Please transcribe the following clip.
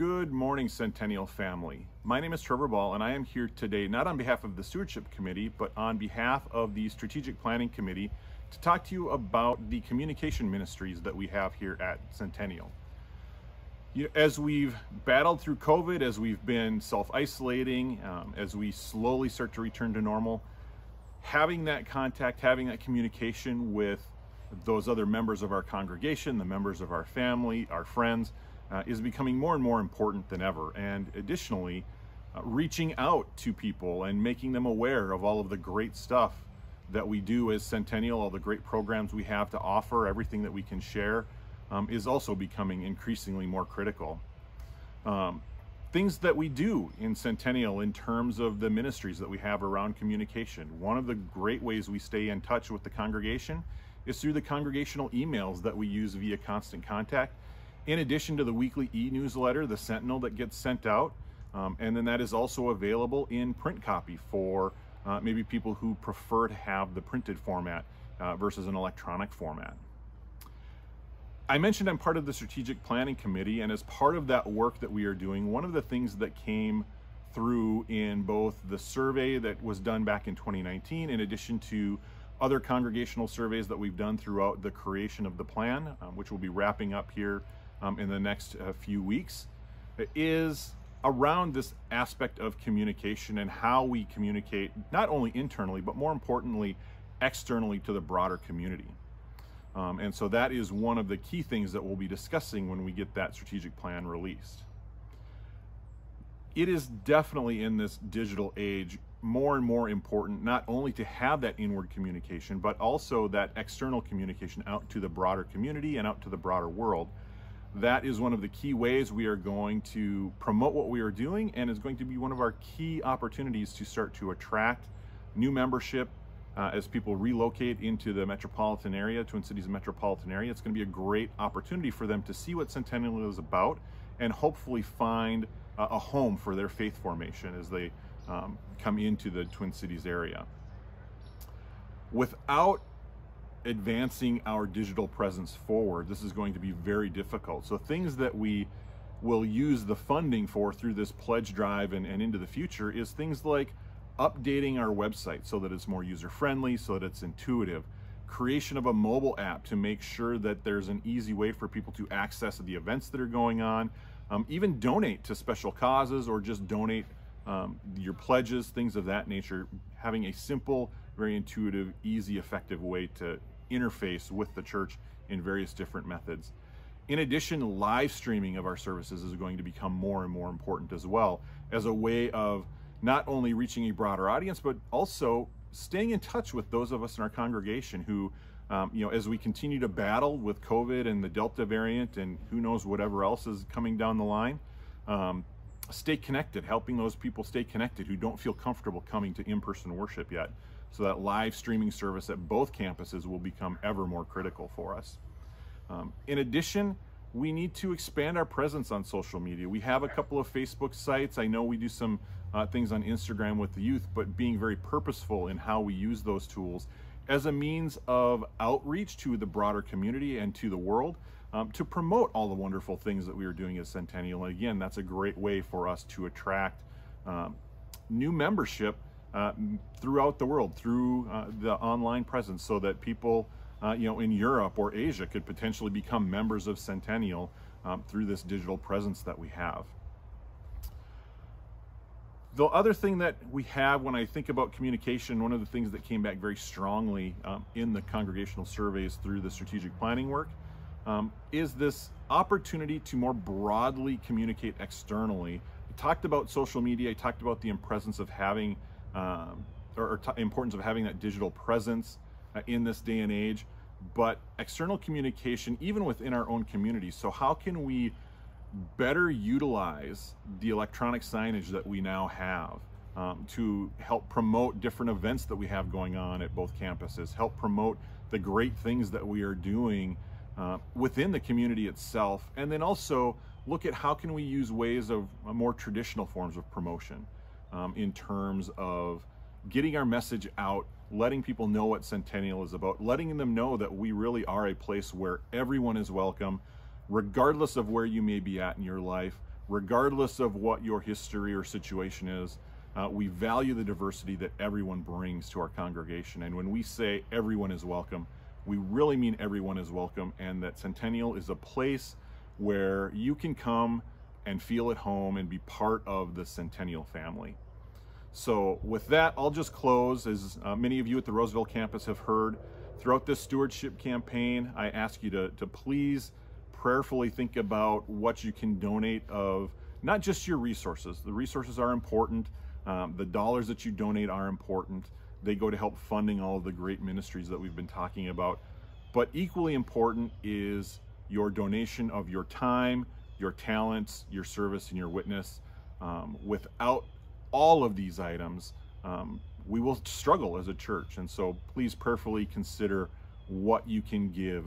Good morning, Centennial family. My name is Trevor Ball, and I am here today not on behalf of the Stewardship Committee, but on behalf of the Strategic Planning Committee to talk to you about the communication ministries that we have here at Centennial. As we've battled through COVID, as we've been self-isolating, as we slowly start to return to normal, having that contact, having that communication with those other members of our congregation, the members of our family, our friends, is becoming more and more important than ever. And additionally, reaching out to people and making them aware of all of the great stuff that we do as Centennial, all the great programs we have to offer, everything that we can share, is also becoming increasingly more critical. Things that we do in Centennial in terms of the ministries that we have around communication. One of the great ways we stay in touch with the congregation is through the congregational emails that we use via Constant Contact, in addition to the weekly e-newsletter, the Sentinel, that gets sent out. And then that is also available in print copy for maybe people who prefer to have the printed format versus an electronic format. I mentioned I'm part of the Strategic Planning Committee, and as part of that work that we are doing, one of the things that came through in both the survey that was done back in 2019, in addition to other congregational surveys that we've done throughout the creation of the plan, which will be wrapping up here in the next few weeks, is around this aspect of communication and how we communicate, not only internally, but more importantly, externally to the broader community. And so that is one of the key things that we'll be discussing when we get that strategic plan released. It is definitely in this digital age more and more important not only to have that inward communication, but also that external communication out to the broader community and out to the broader world. That is one of the key ways we are going to promote what we are doing, and is going to be one of our key opportunities to start to attract new membership as people relocate into the metropolitan area, Twin Cities metropolitan area. It's going to be a great opportunity for them to see what Centennial is about and hopefully find a home for their faith formation as they come into the Twin Cities area. Without advancing our digital presence forward, this is going to be very difficult. So things that we will use the funding for through this pledge drive and into the future is things like updating our website so that it's more user-friendly, so that it's intuitive, creation of a mobile app to make sure that there's an easy way for people to access the events that are going on, even donate to special causes or just donate your pledges, things of that nature, having a simple, very intuitive, easy, effective way to interface with the church in various different methods. In addition, live streaming of our services is going to become more and more important as well, as a way of not only reaching a broader audience, but also staying in touch with those of us in our congregation who, as we continue to battle with COVID and the Delta variant and who knows whatever else is coming down the line, stay connected, helping those people stay connected who don't feel comfortable coming to in-person worship yet. So that live streaming service at both campuses will become ever more critical for us. In addition, we need to expand our presence on social media. We have a couple of Facebook sites. I know we do some things on Instagram with the youth, but being very purposeful in how we use those tools as a means of outreach to the broader community and to the world, to promote all the wonderful things that we are doing as Centennial. And again, that's a great way for us to attract new membership throughout the world through the online presence, so that people in Europe or Asia could potentially become members of Centennial through this digital presence that we have. The other thing that we have when I think about communication, one of the things that came back very strongly in the congregational surveys through the strategic planning work is this opportunity to more broadly communicate externally. I talked about social media, I talked about the presence of having importance of having that digital presence in this day and age, but external communication even within our own community. So how can we better utilize the electronic signage that we now have to help promote different events that we have going on at both campuses, help promote the great things that we are doing within the community itself, and then also look at how can we use ways of more traditional forms of promotion in terms of getting our message out, letting people know what Centennial is about, letting them know that we really are a place where everyone is welcome, regardless of where you may be at in your life, regardless of what your history or situation is. We value the diversity that everyone brings to our congregation. And when we say everyone is welcome, we really mean everyone is welcome, and that Centennial is a place where you can come and feel at home and be part of the Centennial family. So with that, I'll just close. As many of you at the Roseville campus have heard, throughout this stewardship campaign, I ask you to please prayerfully think about what you can donate of not just your resources. The resources are important. The dollars that you donate are important. They go to help funding all of the great ministries that we've been talking about. But equally important is your donation of your time, your talents, your service, and your witness. Without all of these items, we will struggle as a church. And so please prayerfully consider what you can give